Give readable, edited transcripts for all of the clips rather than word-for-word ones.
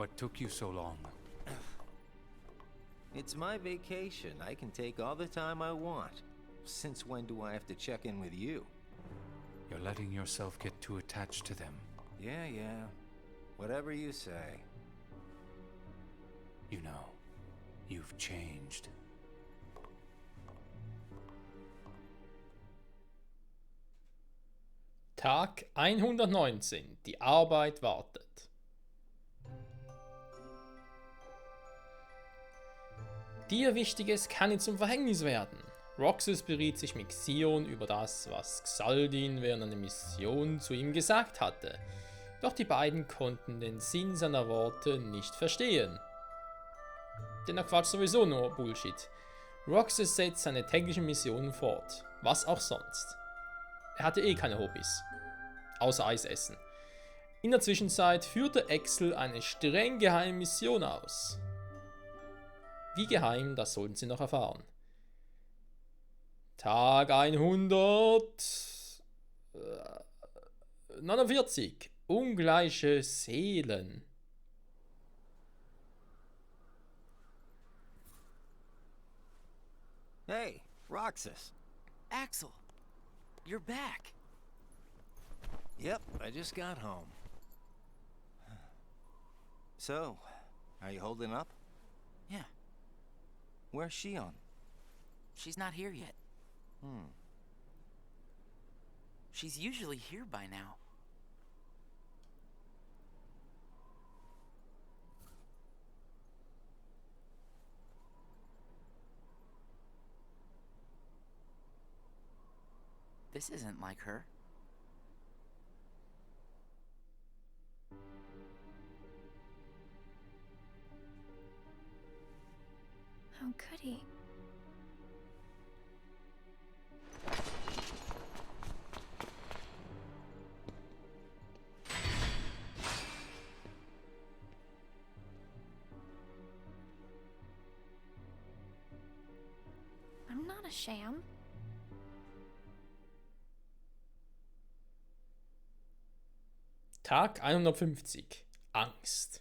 What took you so long? It's my vacation. I can take all the time I want. Since when do I have to check in with you? You're letting yourself get too attached to them. Yeah. Whatever you say. You know, you've changed. Tag 119. Die Arbeit wartet. Dir Wichtiges kann ihm zum Verhängnis werden. Roxas beriet sich mit Xion über das, was Xaldin während einer Mission zu ihm gesagt hatte. Doch die beiden konnten den Sinn seiner Worte nicht verstehen. Denn er quatscht sowieso nur Bullshit. Roxas setzt seine täglichen Missionen fort. Was auch sonst. Er hatte eh keine Hobbys. Außer Eis essen. In der Zwischenzeit führte Axel eine streng geheime Mission aus. Wie geheim, das sollten Sie noch erfahren. Tag 149. Ungleiche Seelen. Hey, Roxas. Axel, you're back. Yep, I just got home. So, are you holding up? Yeah, Where's Shion? she's not here yet. She's usually here by now. This isn't like her. How could he? I'm not a sham. Tag 150. Angst.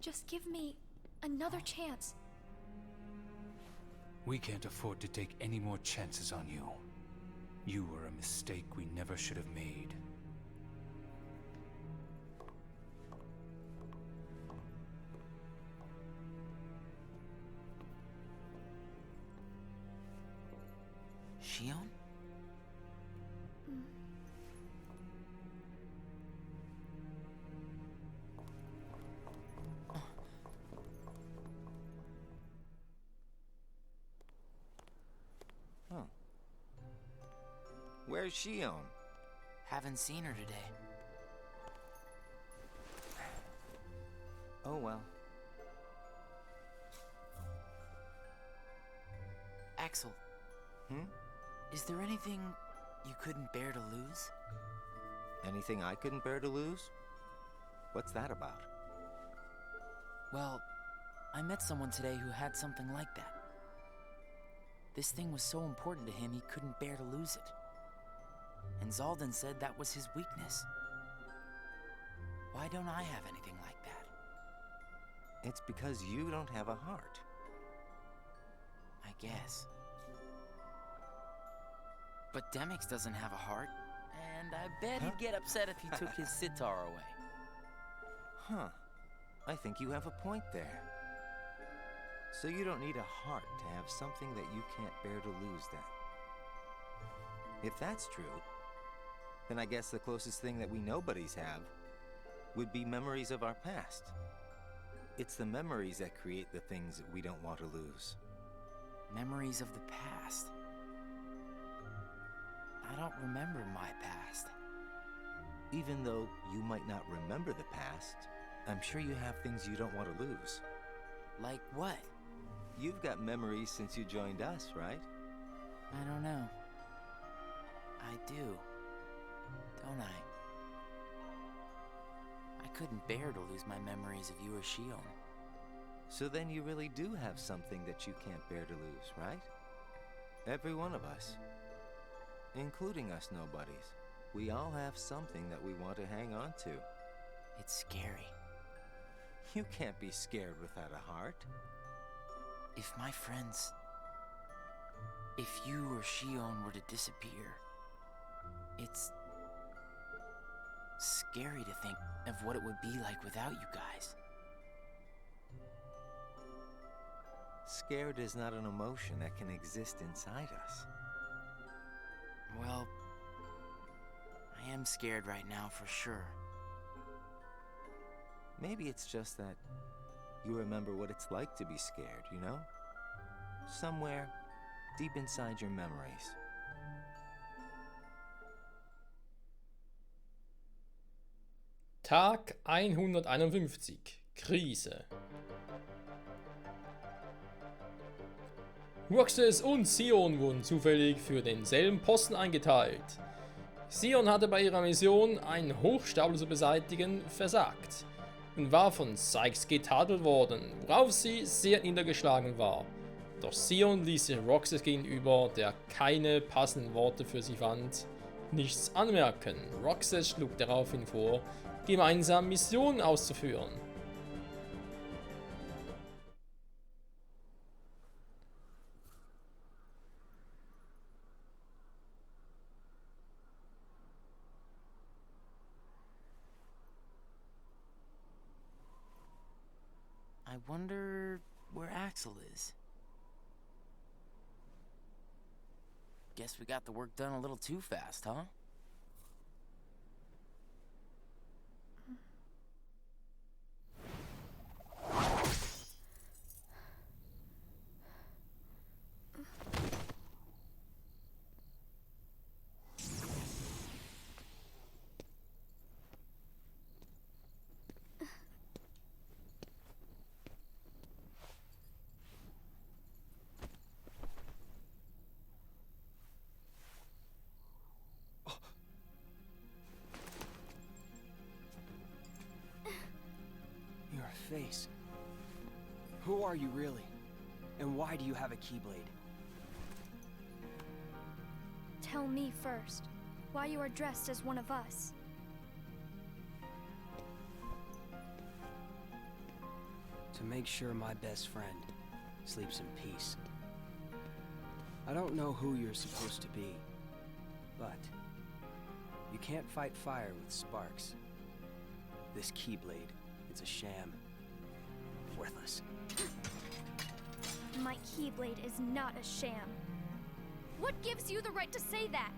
Just give me another chance. We can't afford to take any more chances on you. You were a mistake we never should have made. Shion? Where's Shion? Haven't seen her today. Oh well. Axel. Hmm? Is there anything you couldn't bear to lose? Anything I couldn't bear to lose? What's that about? Well, I met someone today who had something like that. This thing was so important to him he couldn't bear to lose it. And Xaldin said that was his weakness. Why don't I have anything like that? It's because you don't have a heart. I guess. But Demix doesn't have a heart, and I bet he'd get upset if he took his sitar away. Huh. I think you have a point there. So you don't need a heart to have something that you can't bear to lose then. If that's true, then I guess the closest thing that we nobodies have would be memories of our past. It's the memories that create the things that we don't want to lose. Memories of the past. I don't remember my past. Even though you might not remember the past, I'm sure you have things you don't want to lose. Like what? You've got memories since you joined us, right? I don't know. I do. Don't I? I couldn't bear to lose my memories of you or Shion. So then you really do have something that you can't bear to lose, right? Every one of us. Including us nobodies. We all have something that we want to hang on to. It's scary. You can't be scared without a heart. If my friends... If you or Shion were to disappear, it's... scary to think of what it would be like without you guys. Scared is not an emotion that can exist inside us. Well, I am scared right now for sure. Maybe it's just that you remember what it's like to be scared, you know? Somewhere deep inside your memories. Tag 151. Krise. Roxas und Sion wurden zufällig für denselben Posten eingeteilt. Sion hatte bei ihrer Mission, einen Hochstapler zu beseitigen, versagt und war von Sykes getadelt worden, worauf sie sehr niedergeschlagen war. Doch Sion ließ sich Roxas gegenüber, der keine passenden Worte für sie fand, nichts anmerken. Roxas schlug daraufhin vor, gemeinsam Missionen auszuführen. I wonder where Axel is. Guess we got the work done a little too fast, huh? Your face. Who are you really? And why do you have a Keyblade? Tell me first, why you are dressed as one of us. To make sure my best friend sleeps in peace. I don't know who you're supposed to be, but you can't fight fire with sparks. This Keyblade, it's a sham. Worthless. My Keyblade is not a sham. What gives you the right to say that?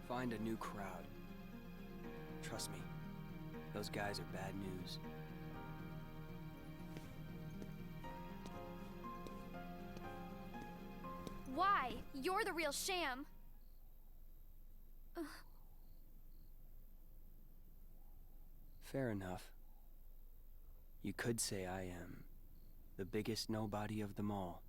Find a new crowd. Trust me, those guys are bad news. Why? You're the real sham. Fair enough. You could say I am the biggest nobody of them all.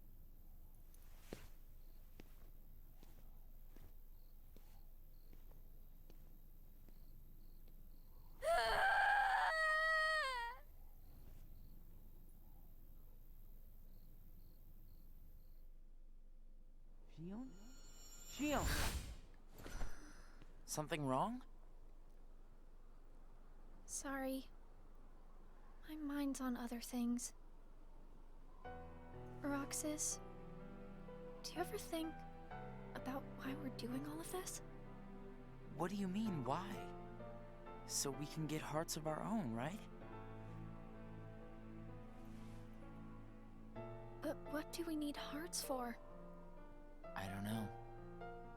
Shion? Shion! Something wrong? Sorry. My mind's on other things. Roxas, do you ever think about why we're doing all of this? What do you mean, why? So we can get hearts of our own, right? But what do we need hearts for? I don't know.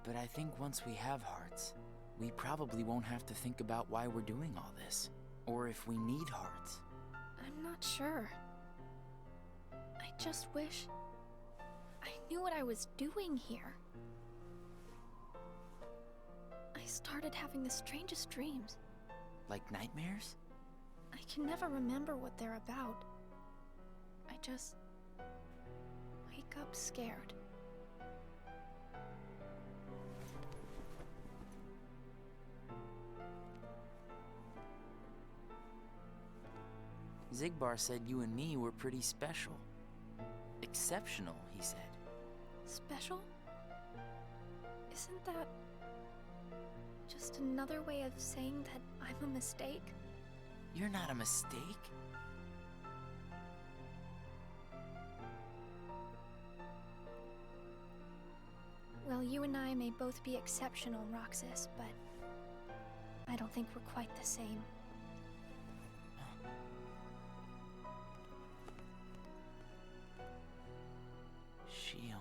But I think once we have hearts, we probably won't have to think about why we're doing all this. or if we need hearts. I'm not sure. I just wish I knew what I was doing here. I started having the strangest dreams. Like nightmares? I can never remember what they're about. I just wake up scared. Zigbar said you and me were pretty special. Exceptional, he said. Special? Isn't that just another way of saying that I'm a mistake? You're not a mistake. Well, you and I may both be exceptional, Roxas, but I don't think we're quite the same. Shion.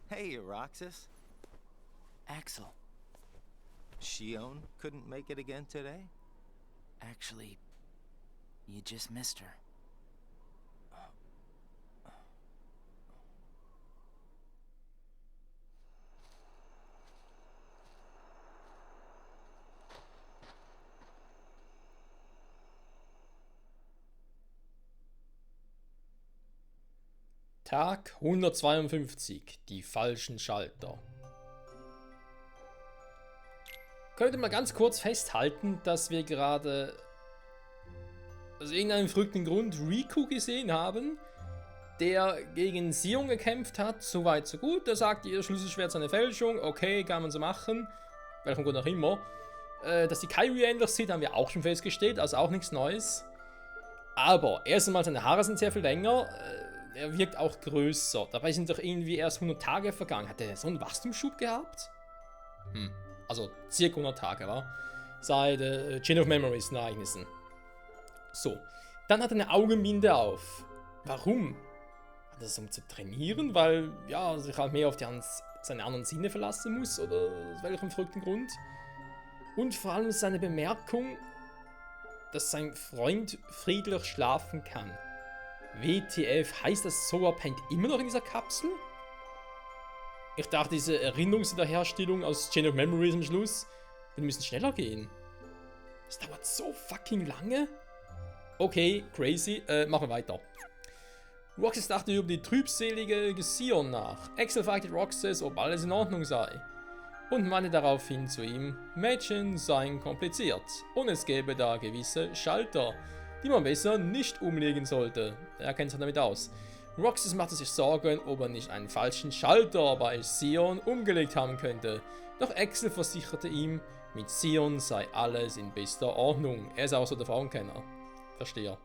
Hey, Roxas. Axel, Shion couldn't make it again today? actually, you just missed her. Tag 152, die falschen Schalter. Könnt ihr mal ganz kurz festhalten, dass wir gerade aus irgendeinem verrückten Grund Riku gesehen haben, der gegen Sion gekämpft hat, so weit so gut. Der sagt, ihr Schlüsselschwert ist eine Fälschung, okay, kann man so machen, welchem Grund auch immer. Dass die Kairi ähnlich sieht, haben wir auch schon festgestellt, also auch nichts Neues. Aber erst einmal, seine Haare sind sehr viel länger, er wirkt auch größer. Dabei sind doch irgendwie erst 100 Tage vergangen. Hat er so einen Wachstumsschub gehabt? Also circa 100 Tage, war? Seit Chain of Memories Ereignissen. So, dann hat er eine Augenbinde auf. Warum? Hat er das, um zu trainieren? Weil, ja, sich halt mehr auf seine anderen Sinne verlassen muss? Oder aus welchem verrückten Grund? Und vor allem seine Bemerkung, dass sein Freund friedlich schlafen kann. WTF, heißt das, Sora pennt immer noch in dieser Kapsel? Ich dachte, diese Erinnerungswiederherstellung aus Chain of Memories am Schluss, wir müssen schneller gehen. Das dauert so fucking lange. Okay, crazy, machen wir weiter. Roxas dachte über die trübselige Sion nach. Axel fragte Roxas, ob alles in Ordnung sei. Und meinte daraufhin zu ihm, Mädchen seien kompliziert und es gäbe da gewisse Schalter, die man besser nicht umlegen sollte. Er kennt sich damit aus. Roxas machte sich Sorgen, ob er nicht einen falschen Schalter bei Sion umgelegt haben könnte. Doch Axel versicherte ihm, mit Sion sei alles in bester Ordnung. Er ist auch so der Frauenkenner. Verstehe.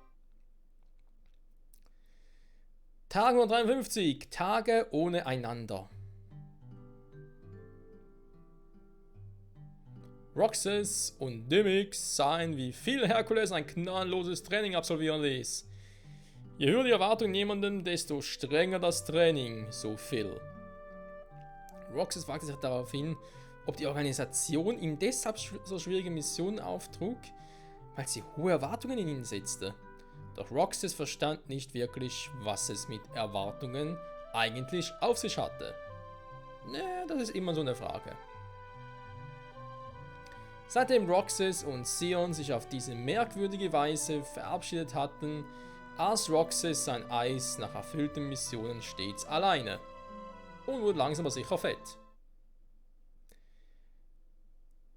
Tag 153. Tage ohne einander. Roxas und Dimmix sahen, wie viel Herkules ein gnadenloses Training absolvieren ließ. Je höher die Erwartung jemanden, desto strenger das Training, so Phil. Roxas fragte sich daraufhin, ob die Organisation ihm deshalb so schwierige Missionen auftrug, weil sie hohe Erwartungen in ihn setzte. Doch Roxas verstand nicht wirklich, was es mit Erwartungen eigentlich auf sich hatte. Das ist immer so eine Frage. Seitdem Roxas und Sion sich auf diese merkwürdige Weise verabschiedet hatten, aß Roxas sein Eis nach erfüllten Missionen stets alleine und wurde langsam aber sicher fett.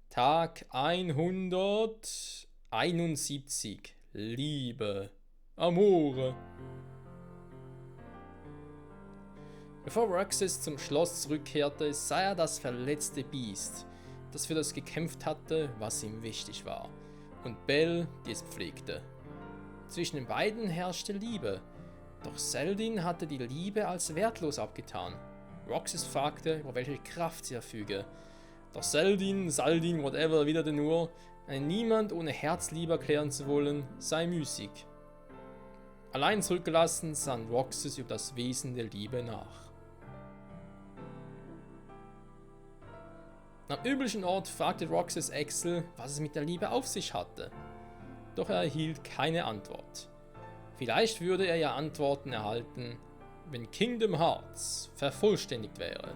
Tag 171. Liebe. Amore. Bevor Roxas zum Schloss zurückkehrte, sah er das verletzte Biest, das für das gekämpft hatte, was ihm wichtig war, und Belle, die es pflegte. Zwischen den beiden herrschte Liebe, doch Seldin hatte die Liebe als wertlos abgetan. Roxas fragte, über welche Kraft sie verfüge. Doch Saldin, whatever, erwiderte nur, niemand ohne Herz Liebe erklären zu wollen, sei müßig. Allein zurückgelassen sann Roxas über das Wesen der Liebe nach. Am üblichen Ort fragte Roxas Axel, was es mit der Liebe auf sich hatte. Doch er erhielt keine Antwort. Vielleicht würde er ja Antworten erhalten, wenn Kingdom Hearts vervollständigt wäre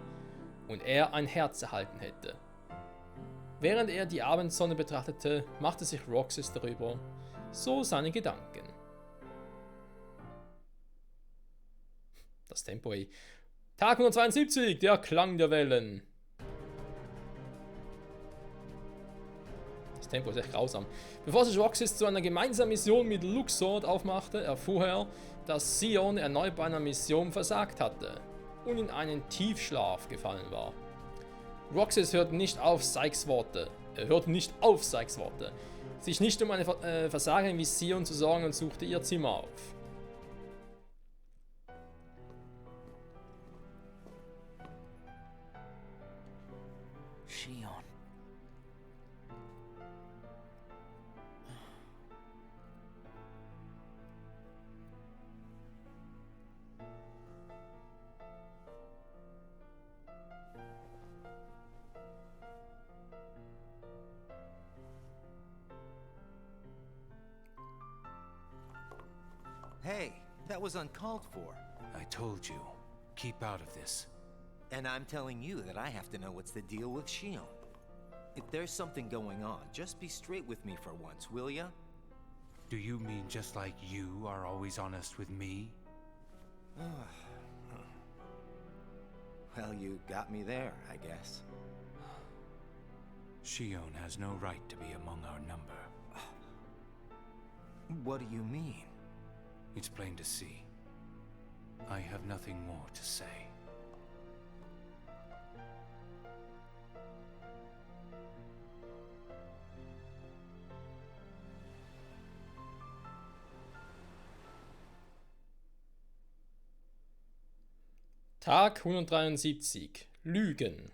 und er ein Herz erhalten hätte. Während er die Abendsonne betrachtete, machte sich Roxas darüber so seine Gedanken. Das Tempo, ey. Tag 172, der Klang der Wellen. Das Tempo ist echt grausam. Bevor sich Roxas zu einer gemeinsamen Mission mit Luxord aufmachte, erfuhr er, dass Sion erneut bei einer Mission versagt hatte und in einen Tiefschlaf gefallen war. Roxas hörte nicht auf Sykes Worte. Sich nicht um eine Versagerin wie Sion zu sorgen und suchte ihr Zimmer auf. Shion. Hey, that was uncalled for. I told you, keep out of this. And I'm telling you that I have to know what's the deal with Shion. If there's something going on, just be straight with me for once, will ya? Do you mean just like you are always honest with me? Well, you got me there, I guess. Shion has no right to be among our number. What do you mean? It's plain to see. I have nothing more to say. Tag 173. Lügen.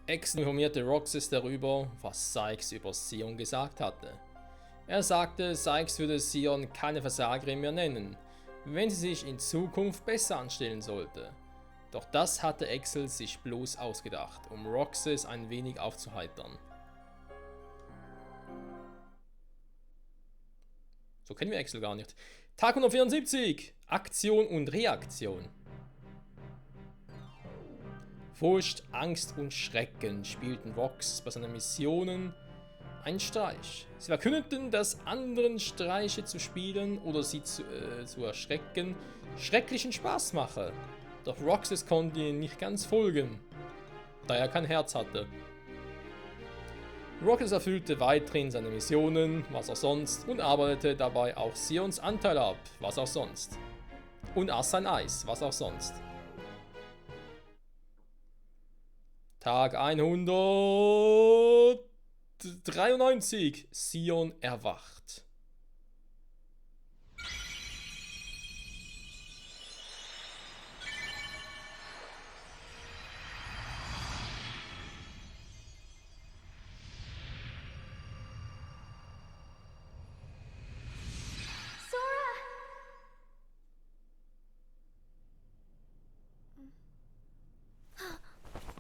Axel informierte Roxas darüber, was Sykes über Sion gesagt hatte. Er sagte, Sykes würde Sion keine Versagerin mehr nennen, wenn sie sich in Zukunft besser anstellen sollte. Doch das hatte Axel sich bloß ausgedacht, um Roxas ein wenig aufzuheitern. So kennen wir Axel gar nicht. Tag 174. Aktion und Reaktion. Furcht, Angst und Schrecken spielten Rox bei seinen Missionen einen Streich. Sie verkündeten, dass anderen Streiche zu spielen oder sie zu erschrecken schrecklichen Spaß mache. Doch Roxas konnte ihnen nicht ganz folgen, da er kein Herz hatte. Roxas erfüllte weiterhin seine Missionen, was auch sonst, und arbeitete dabei auch Sions Anteil ab, was auch sonst. Und aß sein Eis, was auch sonst. Tag 193. Sion erwacht.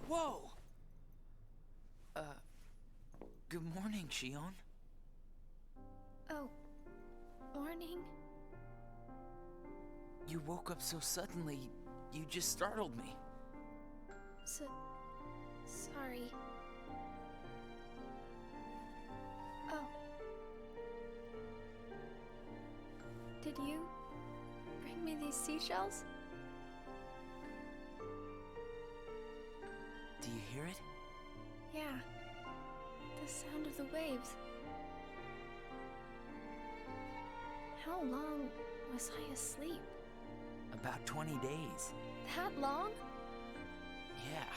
Whoa! Good morning, Shion. Oh, morning. You woke up so suddenly, you just startled me. Sorry. Oh. Did you bring me these seashells? Do you hear it? Yeah. The sound of the waves. How long was I asleep? About 20 days. That long? Yeah.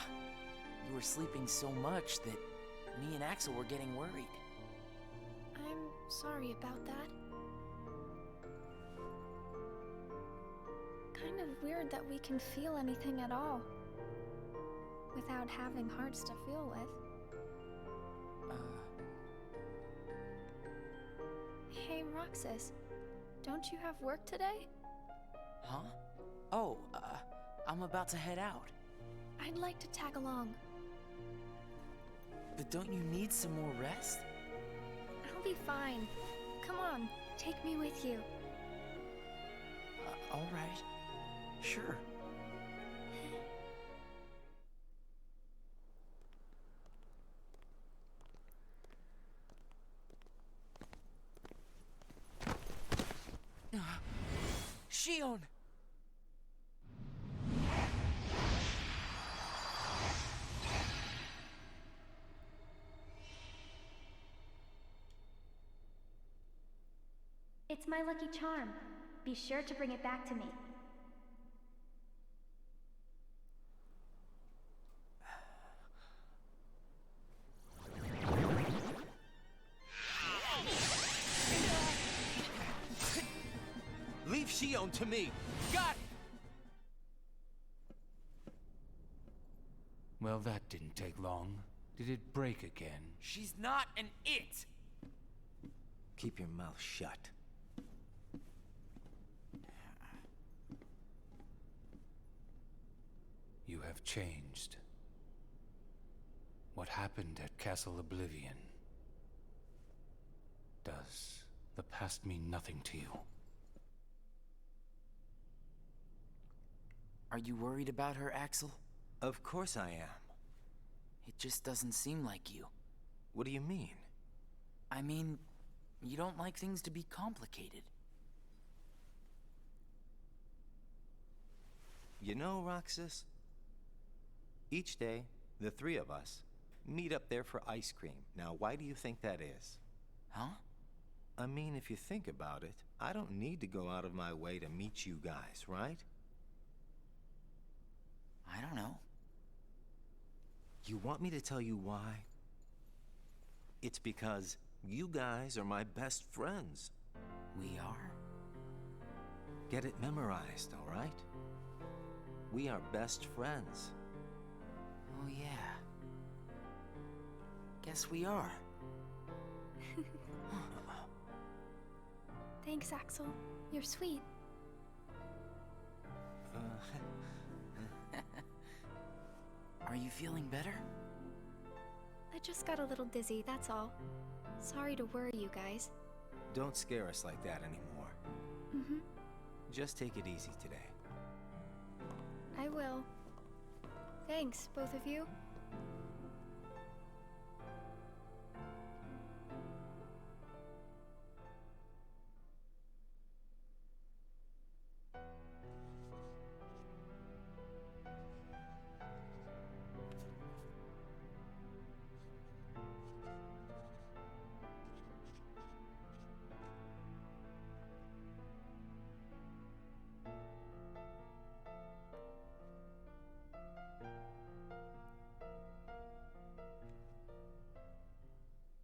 You were sleeping so much that me and Axel were getting worried. I'm sorry about that. Kind of weird that we can feel anything at all without having hearts to feel with. Roxas, don't you have work today? Huh? Oh, I'm about to head out. I'd like to tag along. But don't you need some more rest? I'll be fine. Come on, take me with you. All right. Sure. Shion! It's my lucky charm. Be sure to bring it back to me. Leave Shion to me! Got it! Well, that didn't take long. Did it break again? She's not an it! Keep your mouth shut. You have changed. What happened at Castle Oblivion? Does the past mean nothing to you? Are you worried about her, Axel? Of course I am. It just doesn't seem like you. What do you mean? I mean, you don't like things to be complicated. You know, Roxas? Each day, the three of us meet up there for ice cream. Now, why do you think that is? Huh? I mean, if you think about it, I don't need to go out of my way to meet you guys, right? I don't know. You want me to tell you why? It's because you guys are my best friends. We are? Get it memorized, all right? We are best friends. Oh, yeah. Guess we are. Thanks, Axel. You're sweet. Are you feeling better? I just got a little dizzy, that's all. Sorry to worry you guys. Don't scare us like that anymore. Mm-hmm. Just take it easy today. I will. Thanks, both of you.